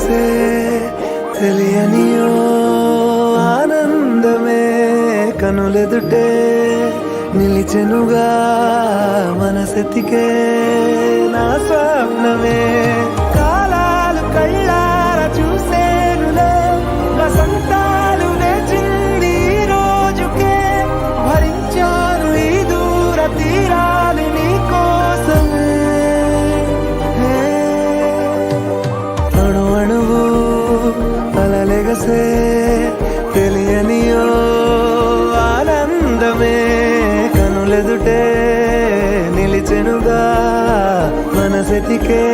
కలలెగసే తెలియనియో ఆనందమే కనులెదుటే నిలిచెనుగా మనసెతికే నా స్వప్నమే కాలాలు కళ్ళార చూసేనులే వసంతాలు వేచింది ఈ రోజుకే భరించాను ఈ దూర తీరాలు నీ కోసమే అణు అణువు కలలెగసే తెలియనియో ఆనందమే కనులెదుటే నిలిచెనుగా మనసెతికే